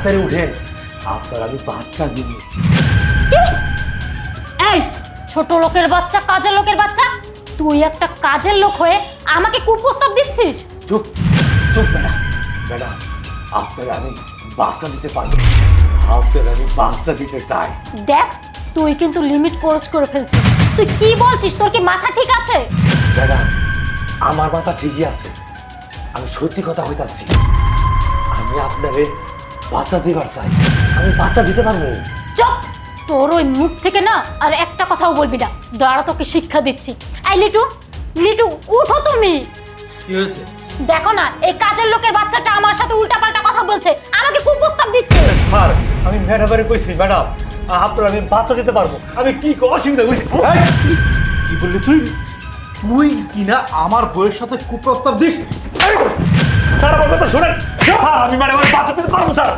তাড়াতাড়ি উঠেন, আপনার আমি বাচ্চা দিব। এই ছোট লোকের বাচ্চা, কাজের লোকের বাচ্চা, তুই একটা কাজের লোক হয়ে আমাকে কুপ্রস্তাব দিচ্ছিস? চুপ চুপ ম্যাডাম, ম্যাডাম আপনার আমি বাচ্চা দিতে পারবো, আপনার আমি বাচ্চা দিতে চাই। দেখ তুই কিন্তু লিমিট ক্রস করে ফেলছিস। তুই কি বলছিস? তোর কি মাথা ঠিক আছে? ম্যাডাম আমার মাথা ঠিকই আছে, আমি সত্যি কথা হইতাছি। আমি আপনারে বাচ্চা দিবার চাই, আমি বাচ্চা দিতে পারবো। চুপ! তোর ওই মুখ থেকে না আর একটা কথাও বলবি না। দাঁড়া, তোকে শিক্ষা দিচ্ছি। এই লিটু, লিটু উঠো তুমি। কি হয়েছে? দেখো না, এই কাজের লোকের বাচ্চাটা আমার সাথে উল্টাপাল্টা কথা বলছে, আমাকে কুপ্রস্তাব দিচ্ছে। স্যার আমি ম্যাডামের কইছি, ম্যাডাম আপনার আমি বাচ্চা দিতে পারবো, আমি কি অসুবিধা বুঝছি। কি বললি তুই? তুই কিনা আমার বউয়ের সাথে কুপ্রস্তাব দিস? স্যার আমার কথা শুনেন, স্যার আমি ম্যাডামের বাচ্চা দিতে পারবো স্যার।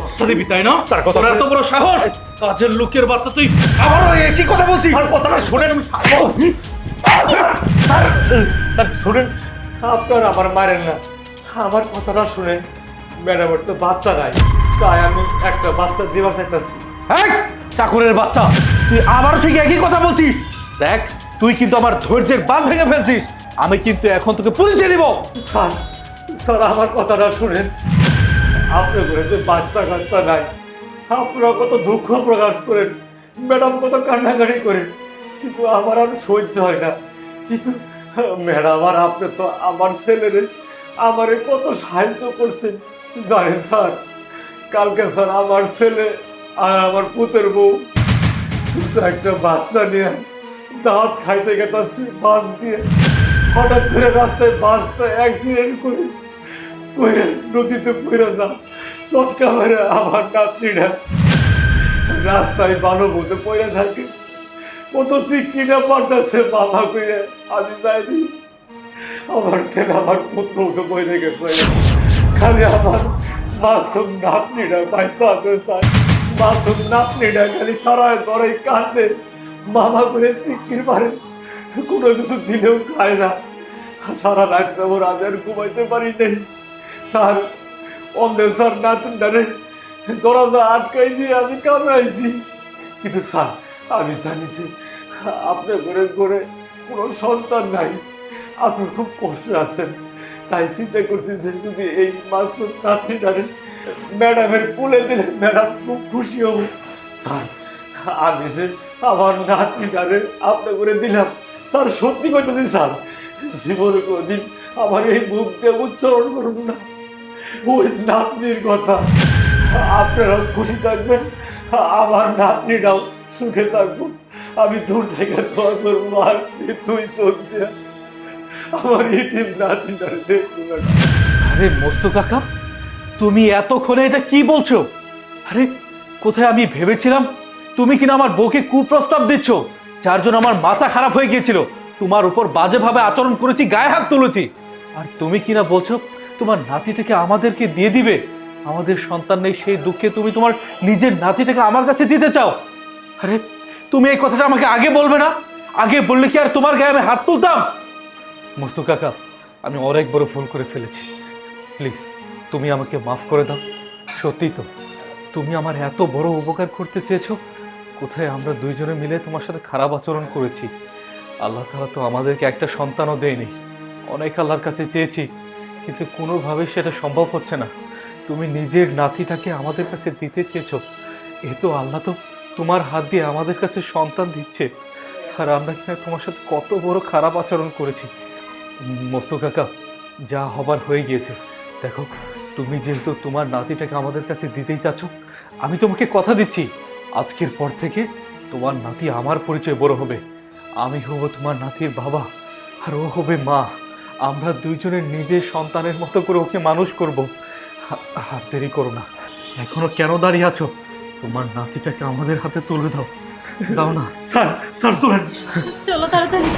বাচ্চা দিবি তাই না? স্যার, কথা তোর এত শুনে- বড় সাহস, কাজের লোকের বাচ্চা তুই আবারও একই কথা বলছিস? স্যার কথাটা শুনেন, স্যার শুনেন, আপনার আমার মারেন না, আমার কথাটা শুনেন। ম্যাডামের তো বাচ্চা নাই, তাই আমি একটা বাচ্চা দিবা চাইতেছি। হ্যাঁ, চাকরের বাচ্চা, তুই আবার ঠিক একই কথা বলছিস। দেখ তুই কিন্তু আমার ধৈর্যের বাঁধ ভেঙে ফেলছিস। আমি কিন্তু এখন তোকে পুলিশে দিব। স্যার স্যার আমার কথাটা শুনেন, আপনি বলেছে বাচ্চা কাচ্চা নাই, আপনারা কত দুঃখ প্রকাশ করেন, ম্যাডাম কত কান্নাকাটি করেন, কিন্তু আমার আর সহ্য হয় না। কিন্তু ম্যাডাম আর আপনি তো আমার ছেলেরে আমারে কত সাহায্য করছেন জানেন স্যার। কালকে স্যার আমার ছেলে আর আমার পুতের বউ শুধু একটা বাচ্চা নিয়ে দাঁত খাইতে গেতাছি বাস দিয়ে, হঠাৎ করে রাস্তায় বাসটা অ্যাক্সিডেন্ট করে পড়ে নদীতে পড়ে যা, চটকা মেরে আমার নাতনিটা রাস্তায় বালু মধ্যে পড়ে থাকে, কত চিকিটা পড়তেছে বাবা করে আমি যাইনি। আমার ছেলে আমার পুত্র উঠে পড়ে গেছে, খালি আমার মাসুম নাতনিটা পয়সা আছে স্যার, মাসুম নাতনিটা খালি সারায় ধরে কাঁদে, বাবা করে চিকির মারে, কোনো কিছু দিলেও খায় না। সারা রাত খবর আমি আর ঘুমাইতে পারি নাই স্যার। অন্ধে স্যার নাতনটারে দরজা আটকাই দিয়ে আমি কামড়াইছি, কিন্তু স্যার আমি জানি যে আপনার ঘরে ঘরে কোনো সন্তান নাই, আপনি খুব কষ্ট আছেন, তাই চিন্তা করছি যে যদি এই মাসুদ নাতনিটারে ম্যাডামের কোলে দিলে ম্যাডাম খুব খুশি হব। স্যার আমি যে আমার নাতনিটারে আপনার করে দিলাম স্যার, সত্যি করতেছি স্যার, জীবনে কোনোদিন আমার এই মুখ দিয়ে উচ্চারণ করুন না ওই নাতনির কথা। আপনারা খুশি থাকবেন, আমার নাতনিটাও সুখে থাকবো। আমি দূর থেকে দোয়া করবো, আর তুই চোখ দিয়ে আমার ইতিম নাতনিটারে দেখবো না। আরে মস্তু কাকা, তুমি এতক্ষণে এটা কি বলছো? আরে কোথায় আমি ভেবেছিলাম তুমি কিনা আমার বউকে কুপ্রস্তাব দিচ্ছ, যার জন্য আমার মাথা খারাপ হয়ে গিয়েছিল, তোমার উপর বাজেভাবে আচরণ করেছি, গায়ে হাত তুলেছি, আর তুমি কিনা বলছো তোমার নাতিটাকে আমাদেরকে দিয়ে দিবে। আমাদের সন্তান নেই সেই দুঃখে তুমি তোমার নিজের নাতিটাকে আমার কাছে দিতে চাও। আরে তুমি এই কথাটা আমাকে আগে বলবে না? আগে বললে কি আর তোমার গায়ে আমি হাত তুলতাম? মস্তু কাকা, আমি অনেক বড় ভুল করে ফেলেছি, প্লিজ তুমি আমাকে মাফ করে দাও। সত্যি তো তুমি আমার এত বড় উপকার করতে চেয়েছো, কোথায় আমরা দুইজনে মিলে তোমার সাথে খারাপ আচরণ করেছি। আল্লাহ তাআলা তো আমাদেরকে একটা সন্তানও দেয়নি, অনেক আল্লাহর কাছে চেয়েছি, কিন্তু কোনোভাবেই সেটা সম্ভব হচ্ছে না। তুমি নিজের নাতিটাকে আমাদের কাছে দিতে চেয়েছো, এ তো আল্লাহ তো তোমার হাত দিয়ে আমাদের কাছে সন্তান দিচ্ছে, আর আমরা কিনা তোমার সাথে কত বড় খারাপ আচরণ করেছি। মস্তু কাকা, যা হবার হয়ে গিয়েছে। দেখো তুমি যেহেতু তোমার নাতিটাকে আমাদের কাছে দিতেই চাচ্ছ, আমি তোমাকে কথা দিচ্ছি আজকের পর থেকে তোমার নাতি আমার পরিচয় বড় হবে। আমি হব তোমার নাতির বাবা, আর ও হবে মা। আমরা দুইজনের নিজের সন্তানের মতো করে ওকে মানুষ করব। আর দেরি করো না, এখনো কেন দাঁড়িয়ে আছো? তোমার নাতিটাকে আমাদের হাতে তুলে দাও, দাও না। স্যার স্যার চলেন। চলো তাড়াতাড়ি।